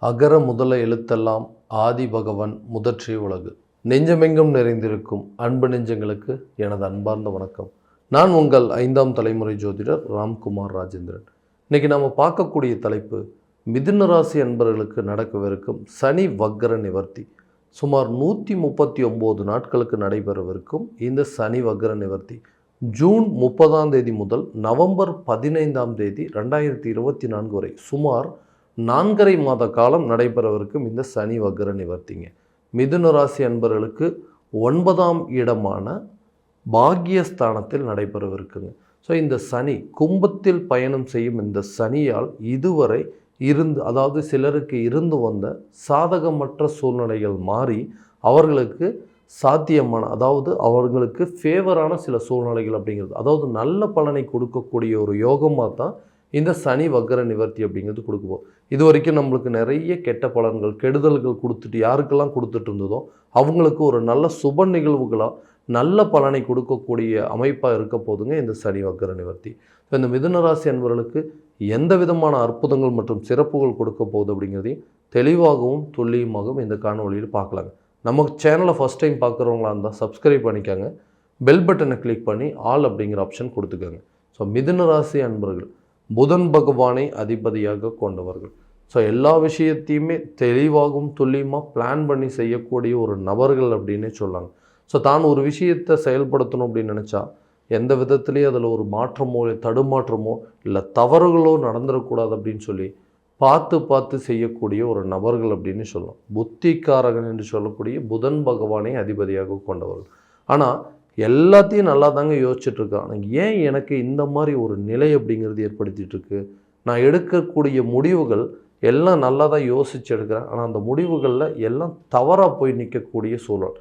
அகர முதல எழுத்தெல்லாம் ஆதி பகவன் முதற்றே உலகு. நெஞ்சமெங்கும் நிறைந்திருக்கும் அன்பு நெஞ்சங்களுக்கு எனது அன்பார்ந்த வணக்கம். நான் உங்கள் 5ஆம் தலைமுறை ஜோதிடர் ராம்குமார் ராஜேந்திரன். இன்னைக்கு நாம் பார்க்கக்கூடிய தலைப்பு மிதுன ராசி அன்பர்களுக்கு நடக்கவிருக்கும் சனி வக்ர நிவர்த்தி. சுமார் 139 நாட்களுக்கு நடைபெறவிருக்கும் இந்த சனி வக்ர நிவர்த்தி ஜூன் 30ஆம் தேதி முதல் நவம்பர் 15ஆம் தேதி 2024 வரை சுமார் 4.5 மாத காலம் நடைபெறவிருக்கும் இந்த சனி வக்ர நிவர்த்திங்க. மிதுன ராசி அன்பர்களுக்கு 9ஆம் இடமான பாக்கியஸ்தானத்தில் நடைபெறவிருக்குங்க. ஸோ இந்த சனி கும்பத்தில் பயணம் செய்யும் இந்த சனியால் இதுவரை அதாவது சிலருக்கு இருந்து வந்த சாதகமற்ற சூழ்நிலைகள் மாறி அவர்களுக்கு சாத்தியமான, அதாவது அவர்களுக்கு ஃபேவரான சில சூழ்நிலைகள் அப்படிங்கிறது, அதாவது நல்ல பலனை கொடுக்கக்கூடிய ஒரு யோகமாக தான் இந்த சனி வக்ர நிவர்த்தி அப்படிங்கிறது கொடுக்குவோம். இது வரைக்கும் நம்மளுக்கு நிறைய கெட்ட பலன்கள் கெடுதல்கள் கொடுத்துட்டு யாருக்கெல்லாம் கொடுத்துட்டு இருந்ததோ அவங்களுக்கு ஒரு நல்ல சுப நிகழ்வுகளாக நல்ல பலனை கொடுக்கக்கூடிய அமைப்பாக இருக்க போதுங்க இந்த சனி வக்ர நிவர்த்தி. ஸோ இந்த மிதுன ராசி அன்பர்களுக்கு எந்த விதமான அற்புதங்கள் மற்றும் சிறப்புகள் கொடுக்க போகுது அப்படிங்கிறதையும் தெளிவாகவும் துல்லியமாகவும் இந்த காணொலியில் பார்க்கலாங்க. நம்ம சேனலை ஃபஸ்ட் டைம் பார்க்குறவங்களா இருந்தால் சப்ஸ்கிரைப் பண்ணிக்கோங்க, பெல் பட்டனை கிளிக் பண்ணி ஆல் அப்படிங்கிற ஆப்ஷன் கொடுத்துக்கோங்க. ஸோ மிதுன ராசி அன்பர்கள் புதன் பகவானை அதிபதியாக கொண்டவர்கள். ஸோ எல்லா விஷயத்தையுமே தெளிவாகவும் துல்லியமாக பிளான் பண்ணி செய்யக்கூடிய ஒரு நபர்கள் அப்படின்னே சொல்லாங்க. ஸோ தான் ஒரு விஷயத்தை செயல்படுத்தணும் அப்படின்னு நினச்சா எந்த விதத்துலேயும் அதில் ஒரு மாற்றமோ இல்லை தடுமாற்றமோ இல்லை தவறுகளோ நடந்துடக்கூடாது அப்படின்னு சொல்லி பார்த்து செய்யக்கூடிய ஒரு நபர்கள் அப்படின்னு சொல்லலாம். புத்திக்காரகன் என்று சொல்லக்கூடிய புதன் பகவானை அதிபதியாக கொண்டவர்கள். ஆனால் எல்லாத்தையும் நல்லா தாங்க யோசிச்சுட்ருக்கான். ஆனால் ஏன் எனக்கு இந்த மாதிரி ஒரு நிலை அப்படிங்கிறது ஏற்படுத்திகிட்ருக்கு? நான் எடுக்கக்கூடிய முடிவுகள் எல்லாம் நல்லா தான் யோசித்து எடுக்கிறேன், ஆனால் அந்த முடிவுகளில் எல்லாம் தவறாக போய் நிற்கக்கூடிய சூழல்.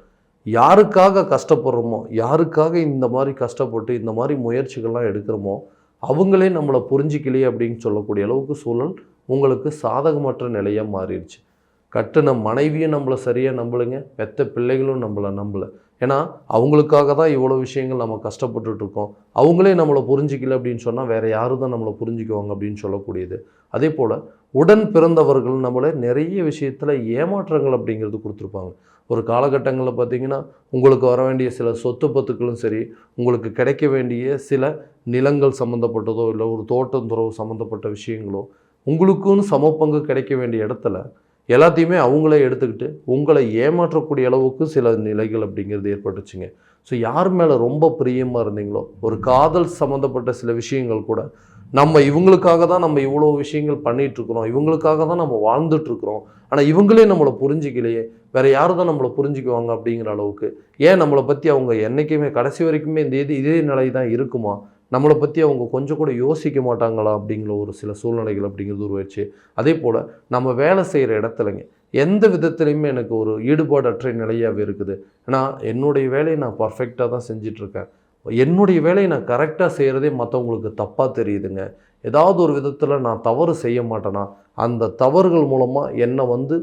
யாருக்காக கஷ்டப்படுறோமோ, யாருக்காக இந்த மாதிரி கஷ்டப்பட்டு இந்த மாதிரி முயற்சிகள்லாம் எடுக்கிறோமோ அவங்களே நம்மளை புரிஞ்சிக்கலையே அப்படின்னு சொல்லக்கூடிய அளவுக்கு சூழல் உங்களுக்கு சாதகமற்ற நிலையாக மாறிடுச்சு. கட்டுன மனைவியும் நம்மளை சரியாக நம்பலைங்க, பெத்த பிள்ளைகளும் நம்மளை நம்பலை. ஏன்னா அவங்களுக்காக தான் இவ்வளோ விஷயங்கள் நம்ம கஷ்டப்பட்டுட்ருக்கோம், அவங்களே நம்மளை புரிஞ்சிக்கல அப்படின்னு சொன்னால் வேறு யாரும் தான் நம்மளை புரிஞ்சிக்குவாங்க அப்படின்னு சொல்லக்கூடியது. அதே போல் உடன் பிறந்தவர்கள் நம்மளை நிறைய விஷயத்தில் ஏமாற்றங்கள் அப்படிங்கிறது கொடுத்துருப்பாங்க. ஒரு காலகட்டங்களில் பார்த்திங்கன்னா உங்களுக்கு வர வேண்டிய சில சொத்து பத்துக்களும் சரி, உங்களுக்கு கிடைக்க வேண்டிய சில நிலங்கள் சம்மந்தப்பட்டதோ இல்லை ஒரு தோட்டம் துறவு சம்மந்தப்பட்ட விஷயங்களோ உங்களுக்குன்னு சமப்பங்கு கிடைக்க வேண்டிய இடத்துல எல்லாத்தையுமே அவங்களே எடுத்துக்கிட்டு உங்களை ஏமாற்றக்கூடிய அளவுக்கு சில நிலைகள் அப்படிங்கிறது ஏற்பட்டுச்சுங்க. ஸோ யார் மேலே ரொம்ப பிரியமாக இருந்தீங்களோ, ஒரு காதல் சம்மந்தப்பட்ட சில விஷயங்கள் கூட நம்ம இவங்களுக்காக தான் நம்ம இவ்வளோ விஷயங்கள் பண்ணிகிட்ருக்குறோம், இவங்களுக்காக தான் நம்ம வாழ்ந்துட்டுருக்குறோம், ஆனால் இவங்களே நம்மளை புரிஞ்சிக்கலையே, வேறு யார் தான் நம்மளை புரிஞ்சுக்குவாங்க அப்படிங்கிற அளவுக்கு, ஏன் நம்மளை பற்றி அவங்க என்றைக்குமே கடைசி வரைக்குமே இதே நிலை தான் இருக்குமா, நம்மளை பற்றி அவங்க கொஞ்சம் கூட யோசிக்க மாட்டாங்களா அப்படிங்கிற ஒரு சில சூழ்நிலைகள் அப்படிங்கிறது உருவாச்சு. அதே போல் நம்ம வேலை செய்கிற இடத்துலங்க எந்த விதத்துலையுமே எனக்கு ஒரு ஈடுபாடற்ற நிலையாகவே இருக்குது. ஏன்னா என்னுடைய வேலையை நான் பர்ஃபெக்டாக தான் செஞ்சிட்ருக்கேன், என்னுடைய வேலையை நான் கரெக்டாக செய்கிறதே மற்றவங்களுக்கு தப்பாக தெரியுதுங்க, ஏதாவது ஒரு விதத்தில் நான் தவறு செய்ய மாட்டேனா, அந்த தவறுகள் மூலமாக என்னை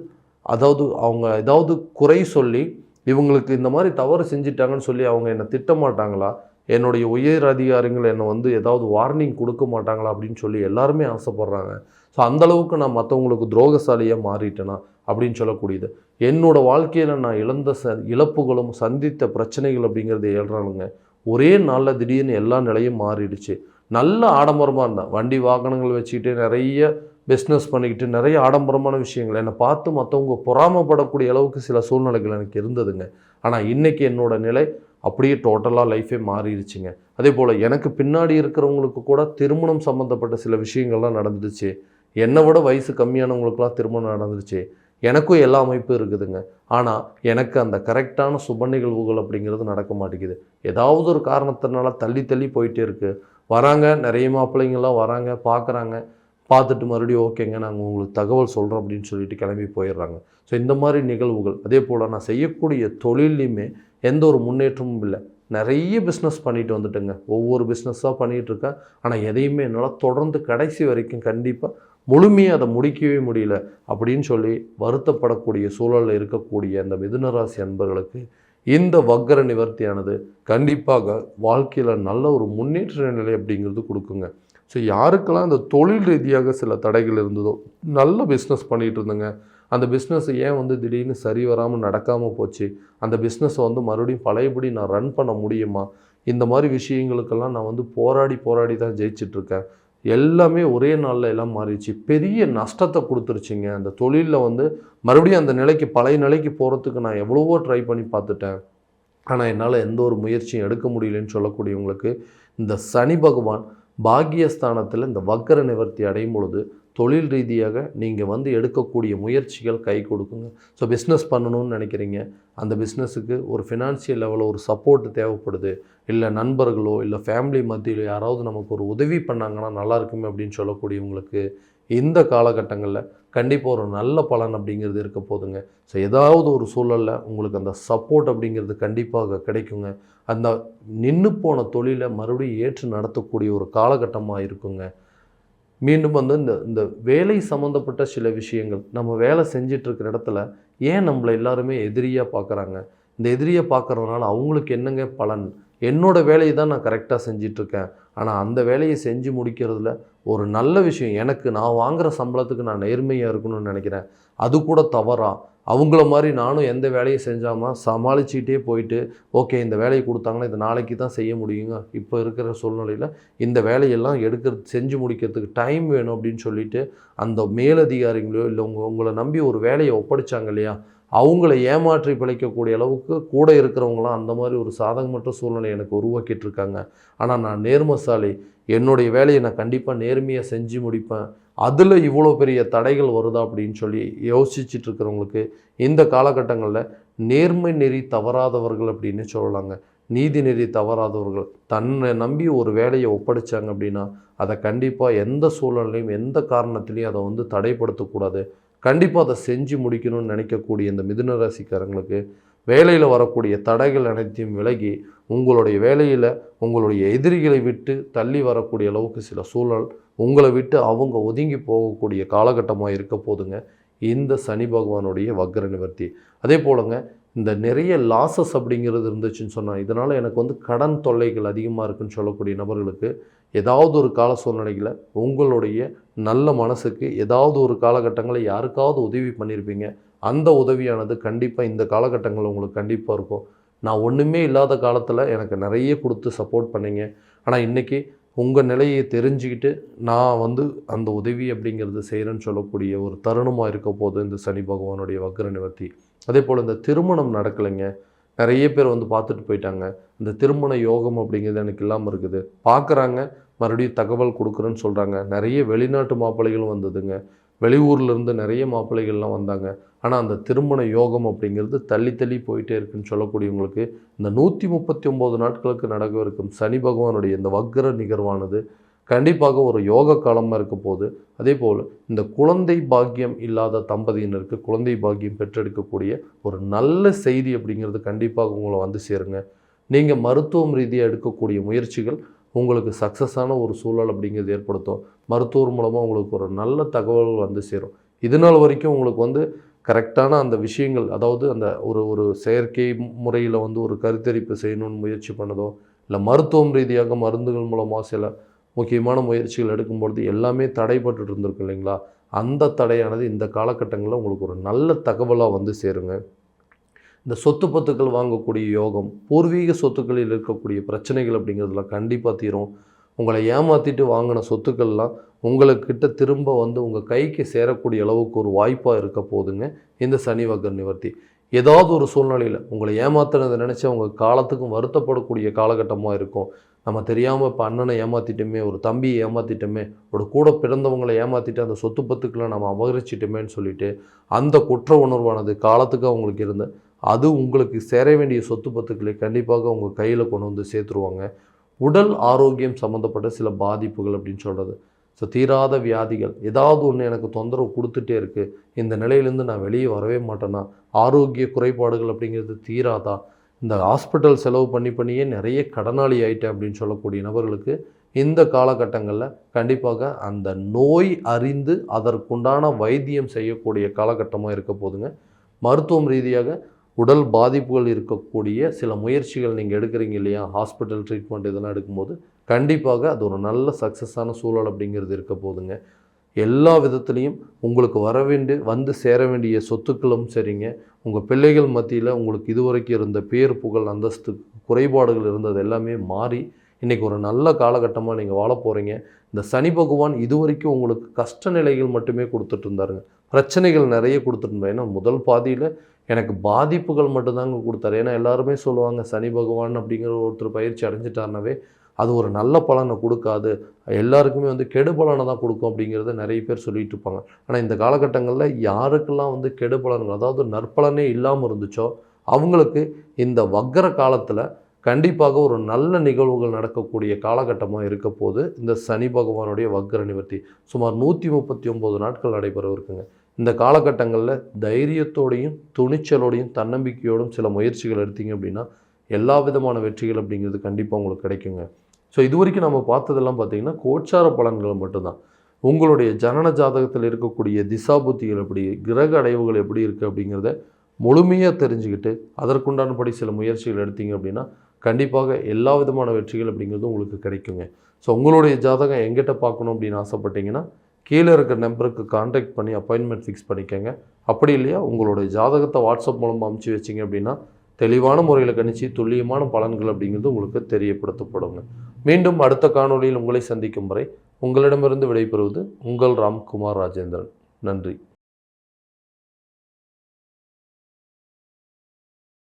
அதாவது அவங்க ஏதாவது குறை சொல்லி இவங்களுக்கு இந்த மாதிரி தவறு செஞ்சிட்டாங்கன்னு சொல்லி அவங்க என்னை திட்டமாட்டாங்களா, என்னுடைய உயர் அதிகாரிகள் என்னை ஏதாவது வார்னிங் கொடுக்க மாட்டாங்களா அப்படின்னு சொல்லி எல்லாருமே ஆசைப்பட்றாங்க. ஸோ அந்தளவுக்கு நான் மற்றவங்களுக்கு துரோகசாலியாக மாறிட்டேனா அப்படின்னு சொல்லக்கூடியது. என்னோடய வாழ்க்கையில் நான் இழந்த இழப்புகளும் சந்தித்த பிரச்சனைகள் அப்படிங்கிறது ஏழ்றானுங்க. ஒரே நாளில் திடீர்னு எல்லா நிலையும் மாறிடுச்சு. நல்ல ஆடம்பரமாக இருந்தேன், வண்டி வாகனங்கள் வச்சுக்கிட்டு நிறைய பிஸ்னஸ் பண்ணிக்கிட்டு நிறைய ஆடம்பரமான விஷயங்கள் என்னை பார்த்து மற்றவங்க பொறாமப்படக்கூடிய அளவுக்கு சில சூழ்நிலைகள் எனக்கு இருந்ததுங்க. ஆனால் இன்றைக்கி என்னோடய நிலை அப்படியே டோட்டலாக லைஃபே மாறிடுச்சுங்க. அதே போல் எனக்கு பின்னாடி இருக்கிறவங்களுக்கு கூட திருமணம் சம்மந்தப்பட்ட சில விஷயங்கள்லாம் நடந்துடுச்சு. என்னை விட வயசு கம்மியானவங்களுக்குலாம் திருமணம் நடந்துருச்சு. எனக்கும் எல்லா அமைப்பும் இருக்குதுங்க, ஆனால் எனக்கு அந்த கரெக்டான சுப நிகழ்வுகள் அப்படிங்கிறது நடக்க மாட்டேங்குது. ஏதாவது ஒரு காரணத்தினால தள்ளி போயிட்டே இருக்குது. வராங்க, நிறைய மாப்பிள்ளைங்கள்லாம் வராங்க, பார்க்குறாங்க, பார்த்துட்டு மறுபடியும் ஓகேங்க நாங்கள் உங்களுக்கு தகவல் சொல்கிறோம் அப்படின்னு சொல்லிட்டு கிளம்பி போயிடுறாங்க. ஸோ இந்த மாதிரி நிகழ்வுகள். அதே போல் நான் செய்யக்கூடிய தொழிலையுமே எந்த ஒரு முன்னேற்றமும் இல்லை. நிறைய பிஸ்னஸ் பண்ணிட்டு வந்துட்டேங்க, ஒவ்வொரு பிஸ்னஸாக பண்ணிகிட்ருக்கேன், ஆனால் எதையுமே என்னால் தொடர்ந்து கடைசி வரைக்கும் கண்டிப்பாக முழுமையாக அதை முடிக்கவே முடியல அப்படின்னு சொல்லி வருத்தப்படக்கூடிய சூழலில் இருக்கக்கூடிய அந்த மிதுன ராசி அன்பர்களுக்கு இந்த வக்ர நிவர்த்தியானது கண்டிப்பாக வாழ்க்கையில் நல்ல ஒரு முன்னேற்ற நிலை அப்படிங்கிறது கொடுக்குங்க. ஸோ யாருக்கெல்லாம் இந்த தொழில் ரீதியாக சில தடைகள் இருந்ததோ, நல்ல பிஸ்னஸ் பண்ணிகிட்டு இருந்தேங்க, அந்த பிஸ்னஸ் ஏன் வந்து திடீர்னு சரி வராமல் நடக்காமல் போச்சு, அந்த பிஸ்னஸை வந்து மறுபடியும் பழையபடி நான் ரன் பண்ண முடியுமா, இந்த மாதிரி விஷயங்களுக்கெல்லாம் நான் வந்து போராடி தான் ஜெயிச்சிட்ருக்கேன். எல்லாமே ஒரே நாளில் எல்லாம் மாறிடுச்சு. பெரிய நஷ்டத்தை கொடுத்துருச்சுங்க. அந்த தொழிலில் வந்து மறுபடியும் அந்த நிலைக்கு பழைய நிலைக்கு போகிறதுக்கு நான் எவ்வளவோ ட்ரை பண்ணி பார்த்துட்டேன். ஆனால் என்னால் எந்த ஒரு முயற்சியும் எடுக்க முடியலன்னு சொல்லக்கூடியவங்களுக்கு இந்த சனி பகவான் பாக்கியஸ்தானத்தில் இந்த வக்கர நிவர்த்தி அடையும் பொழுது தொழில் ரீதியாக நீங்கள் வந்து எடுக்கக்கூடிய முயற்சிகள் கை கொடுக்குங்க. ஸோ பிஸ்னஸ் பண்ணணும்னு நினைக்கிறீங்க, அந்த பிஸ்னஸுக்கு ஒரு ஃபினான்ஷியல் லெவலில் ஒரு சப்போர்ட் தேவைப்படுது, இல்லை நண்பர்களோ இல்லை ஃபேமிலி மத்தியிலோ யாராவது நமக்கு ஒரு உதவி பண்ணாங்கன்னா நல்லா இருக்குமே அப்படின்னு சொல்லக்கூடியவங்களுக்கு இந்த காலகட்டங்களில் கண்டிப்பாக ஒரு நல்ல பலன் அப்படிங்கிறது இருக்க போதுங்க. ஸோ ஏதாவது ஒரு சூழலில் உங்களுக்கு அந்த சப்போர்ட் அப்படிங்கிறது கண்டிப்பாக கிடைக்குங்க. அந்த நின்று போன தொழிலை மறுபடியும் ஏற்று நடத்தக்கூடிய ஒரு காலகட்டமாக இருக்குங்க. மீண்டும் வந்து இந்த இந்த வேலை சம்மந்தப்பட்ட சில விஷயங்கள், நம்ம வேலை செஞ்சிட்ருக்கிற இடத்துல ஏன் நம்மளை எல்லாருமே எதிரியாக பார்க்குறாங்க, இந்த எதிரியை பார்க்குறதுனால அவங்களுக்கு என்னங்க பலன், என்னோடய வேலையை தான் நான் கரெக்டாக செஞ்சிட்ருக்கேன், ஆனால் அந்த வேலையை செஞ்சு முடிக்கிறதுல ஒரு நல்ல விஷயம், எனக்கு நான் வாங்குகிற சம்பளத்துக்கு நான் நேர்மையாக இருக்கணும்னு நினைக்கிறேன், அது கூட தவறா, அவங்கள மாதிரி நானும் எந்த வேலையை செஞ்சாமல் சமாளிச்சுக்கிட்டே போயிட்டு ஓகே இந்த வேலையை கொடுத்தாங்கன்னா இதை நாளைக்கு தான் செய்ய முடியுங்க, இப்போ இருக்கிற சூழ்நிலையில் இந்த வேலையெல்லாம் செஞ்சு முடிக்கிறதுக்கு டைம் வேணும் அப்படின்னு சொல்லிட்டு அந்த மேலதிகாரிகளோ இல்லை உங்களை நம்பி ஒரு வேலையை ஒப்படைச்சாங்க இல்லையா, அவங்கள ஏமாற்றி பிழைக்கக்கூடிய அளவுக்கு கூட இருக்கிறவங்களாம் அந்த மாதிரி ஒரு சாதகமற்ற சூழ்நிலை எனக்கு உருவாக்கிட்டு இருக்காங்க. ஆனால் நான் நேர்மசாலி, என்னுடைய வேலையை நான் கண்டிப்பாக நேர்மையாக செஞ்சு முடிப்பேன், அதில் இவ்வளோ பெரிய தடைகள் வருதா அப்படின்னு சொல்லி யோசிச்சுட்டு இருக்கிறவங்களுக்கு இந்த காலகட்டங்களில் நேர்மை நெறி தவறாதவர்கள் அப்படின்னு சொல்லலாங்க. நீதி நெறி தவறாதவர்கள் தன்னை நம்பி ஒரு வேலையை ஒப்படைச்சாங்க அப்படின்னா அதை கண்டிப்பாக எந்த சூழ்நிலையும் எந்த காரணத்துலேயும் அதை வந்து தடைப்படுத்தக்கூடாது, கண்டிப்பாக அதை செஞ்சு முடிக்கணும்னு நினைக்கக்கூடிய இந்த மிதுன ராசிக்காரங்களுக்கு வேலையில் வரக்கூடிய தடைகள் அனைத்தையும் விலகி உங்களுடைய வேலையில் உங்களுடைய எதிரிகளை விட்டு தள்ளி வரக்கூடிய அளவுக்கு சில சூழல் உங்களை விட்டு அவங்க ஒதுங்கி போகக்கூடிய காலகட்டமாக இருக்க போதுங்க இந்த சனி பகவானுடைய வக்ர நிவர்த்தி. அதே போலங்க இந்த நிறைய லாசஸ் அப்படிங்கிறது இருந்துச்சுன்னு சொன்னால், இதனால் எனக்கு வந்து கடன் தொல்லைகள் அதிகமாக இருக்குன்னு சொல்லக்கூடிய நபர்களுக்கு ஏதாவது ஒரு கால சூழ்நிலையில் உங்களுடைய நல்ல மனசுக்கு ஏதாவது ஒரு காலகட்டங்களில் யாருக்காவது உதவி பண்ணியிருப்பீங்க, அந்த உதவியானது கண்டிப்பாக இந்த காலகட்டங்களில் உங்களுக்கு கண்டிப்பாக இருக்கும். நான் ஒன்றுமே இல்லாத காலத்தில் எனக்கு நிறைய கொடுத்து சப்போர்ட் பண்ணிங்க, ஆனால் இன்றைக்கி உங்கள் நிலையை தெரிஞ்சுக்கிட்டு நான் வந்து அந்த உதவி அப்படிங்கிறது செய்கிறேன்னு சொல்லக்கூடிய ஒரு தருணமாக இருக்க போது இந்த சனி பகவானுடைய வக்ர நிவர்த்தி. அதே போல் இந்த திருமணம் நடக்கலைங்க, நிறைய பேர் வந்து பார்த்துட்டு போயிட்டாங்க, இந்த திருமண யோகம் அப்படிங்கிறது எனக்கு இல்லாமல் இருக்குது, பார்க்குறாங்க மறுபடியும் தகவல் கொடுக்குறேன்னு சொல்கிறாங்க, நிறைய வெளிநாட்டு மாப்பிள்ளைகளும் வந்ததுங்க, வெளியூர்லேருந்து நிறைய மாப்பிள்ளைகள்லாம் வந்தாங்க, ஆனால் அந்த திருமண யோகம் அப்படிங்கிறது தள்ளி போயிட்டே இருக்குன்னு சொல்லக்கூடியவங்களுக்கு இந்த 139 நாட்களுக்கு நடக்கவிருக்கும் சனி பகவானுடைய இந்த வக்ர நிகழ்வானது கண்டிப்பாக ஒரு யோக காலமாக இருக்க போது. அதே போல் இந்த குழந்தை பாக்கியம் இல்லாத தம்பதியினருக்கு குழந்தை பாக்கியம் பெற்றெடுக்கக்கூடிய ஒரு நல்ல செய்தி அப்படிங்கிறது கண்டிப்பாக உங்களை வந்து சேருங்க. நீங்கள் மருத்துவம் ரீதியாக எடுக்கக்கூடிய முயற்சிகள் உங்களுக்கு சக்ஸஸான ஒரு சூழல் அப்படிங்கிறது ஏற்படுத்தும். மருத்துவர் மூலமாக உங்களுக்கு ஒரு நல்ல தகவல்கள் வந்து சேரும். இதனால் வரைக்கும் உங்களுக்கு வந்து கரெக்டான அந்த விஷயங்கள், அதாவது அந்த ஒரு செயற்கை முறையில் வந்து ஒரு கருத்தரிப்பு செய்யணும்னு முயற்சி பண்ணதோ இல்லை மருத்துவம் ரீதியாக மருந்துகள் மூலமாக சில முக்கியமான முயற்சிகள் எடுக்கும்பொழுது எல்லாமே தடைப்பட்டு இருந்திருக்கு இல்லைங்களா, அந்த தடையானது இந்த காலகட்டங்களில் உங்களுக்கு ஒரு நல்ல தகவலாக வந்து சேருங்க. இந்த சொத்து பத்துக்கள் வாங்கக்கூடிய யோகம், பூர்வீக சொத்துக்களில் இருக்கக்கூடிய பிரச்சனைகள் அப்படிங்கிறதுலாம் கண்டிப்பாக தீரும். உங்களை ஏமாற்றிட்டு வாங்கின சொத்துக்கள்லாம் உங்கள்கிட்ட திரும்ப வந்து உங்கள் கைக்கு சேரக்கூடிய அளவுக்கு ஒரு வாய்ப்பாக இருக்க போதுங்க இந்த சனி வக்ர நிவர்த்தி. ஏதாவது ஒரு சூழ்நிலையில் உங்களை ஏமாத்துறதை நினச்சி அவங்க காலத்துக்கும் வருத்தப்படக்கூடிய காலகட்டமாக இருக்கும். நம்ம தெரியாமல் இப்போ அண்ணனை ஏமாற்றிட்டோமே, ஒரு தம்பியை ஏமாற்றிட்டோமே, ஒரு கூட பிறந்தவங்களை ஏமாற்றிட்டு அந்த சொத்து பத்துக்களை நம்ம அபகரிச்சிட்டோமேன்னு சொல்லிட்டு அந்த குற்ற உணர்வானது காலத்துக்கு அவங்களுக்கு இருந்த அது உங்களுக்கு சேர வேண்டிய சொத்து பத்துக்களை கண்டிப்பாக உங்கள் கையில் கொண்டு வந்து சேர்த்துருவாங்க. உடல் ஆரோக்கியம் சம்மந்தப்பட்ட சில பாதிப்புகள் அப்படின்னு சொல்கிறது, ஸோ தீராத வியாதிகள் ஏதாவது ஒன்று எனக்கு தொந்தரவு கொடுத்துட்டே இருக்குது, இந்த நிலையிலேருந்து நான் வெளியே வரவே மாட்டேன்னா, ஆரோக்கிய குறைபாடுகள் அப்படிங்கிறது தீராதா, இந்த ஹாஸ்பிட்டல் செலவு பண்ணியே நிறைய கடனாளி ஆகிட்டேன் அப்படின்னு சொல்லக்கூடிய நபர்களுக்கு இந்த காலகட்டங்களில் கண்டிப்பாக அந்த நோய் அறிந்து அதற்குண்டான வைத்தியம் செய்யக்கூடிய காலகட்டமாக இருக்க போதுங்க. மருத்துவம் ரீதியாக உடல் பாதிப்புகள் இருக்கக்கூடிய சில முயற்சிகள் நீங்கள் எடுக்கிறீங்க இல்லையா, ஹாஸ்பிட்டல் ட்ரீட்மெண்ட் இதெல்லாம் எடுக்கும்போது கண்டிப்பாக அது ஒரு நல்ல சக்ஸஸான சூழல் அப்படிங்கிறது இருக்க போதுங்க. எல்லா விதத்துலேயும் உங்களுக்கு வந்து சேர வேண்டிய சொத்துக்களும் சரிங்க, உங்கள் பிள்ளைகள் மத்தியில் உங்களுக்கு இதுவரைக்கும் இருந்த பேர் புகழ் அந்தஸ்து குறைபாடுகள் இருந்தது எல்லாமே மாறி இன்றைக்கி ஒரு நல்ல காலகட்டமாக நீங்கள் வாழ போகிறீங்க. இந்த சனி பகவான் இதுவரைக்கும் உங்களுக்கு கஷ்ட நிலைகள் மட்டுமே கொடுத்துட்டு இருந்தாருங்க, பிரச்சனைகள் நிறைய கொடுத்துருந்தேன். ஏன்னா முதல் பாதியில் எனக்கு பாதிப்புகள் மட்டும்தாங்க கொடுத்தாரு. ஏன்னா எல்லாருமே சொல்லுவாங்க சனி பகவான் அப்படிங்கிற ஒருத்தர் பயிற்சி அடைஞ்சிட்டாருனாவே அது ஒரு நல்ல பலனை கொடுக்காது, எல்லாருக்குமே வந்து கெடு பலனை தான் கொடுக்கும் அப்படிங்கிறத நிறைய பேர் சொல்லிட்டு இருப்பாங்க. ஆனால் இந்த காலகட்டங்களில் யாருக்கெல்லாம் வந்து கெடு பலன்கள், அதாவது நற்பலனே இல்லாமல் இருந்துச்சோ அவங்களுக்கு இந்த வக்கர காலத்தில் கண்டிப்பாக ஒரு நல்ல நிகழ்வுகள் நடக்கக்கூடிய காலகட்டமாக இருக்க போது இந்த சனி பகவானுடைய வக்கர நிவர்த்தி சுமார் 139 நாட்கள் நடைபெற இருக்குங்க. இந்த காலகட்டங்களில் தைரியத்தோடையும் துணிச்சலோடையும் தன்னம்பிக்கையோடும் சில முயற்சிகள் எடுத்தீங்க அப்படின்னா எல்லா விதமான வெற்றிகள் அப்படிங்கிறது கண்டிப்பாக உங்களுக்கு கிடைக்குங்க. ஸோ இது வரைக்கும் நம்ம பார்த்ததெல்லாம் பார்த்திங்கன்னா கோச்சார பலன்கள் மட்டும்தான். உங்களுடைய ஜனன ஜாதகத்தில் இருக்கக்கூடிய திசாபுத்திகள் எப்படி, கிரக அடைவுகள் எப்படி இருக்குது அப்படிங்கிறத முழுமையாக தெரிஞ்சுக்கிட்டு அதற்குண்டானபடி சில முயற்சிகள் எடுத்தீங்க அப்படின்னா கண்டிப்பாக எல்லா விதமான வெற்றிகள் அப்படிங்கிறது உங்களுக்கு கிடைக்குங்க. ஸோ உங்களுடைய ஜாதகம் எங்கிட்ட பார்க்கணும் அப்படின்னு ஆசைப்பட்டீங்கன்னா கீழே இருக்கிற நம்பருக்கு கான்டாக்ட் பண்ணி அப்பாயின்மெண்ட் ஃபிக்ஸ் பண்ணிக்கோங்க. அப்படி இல்லையா உங்களுடைய ஜாதகத்தை வாட்ஸ்அப் மூலமாக அனுப்பிச்சி வச்சிங்க அப்படின்னா தெளிவான முறையில் கணிச்சு துல்லியமான பலன்கள் அப்படிங்கிறது உங்களுக்கு தெரியப்படுத்தப்படுங்க. மீண்டும் அடுத்த காணொளியில் உங்களை சந்திக்கும் வரை உங்களிடமிருந்து விடைபெறுவது உங்கள் ராம்குமார் ராஜேந்திரன். நன்றி.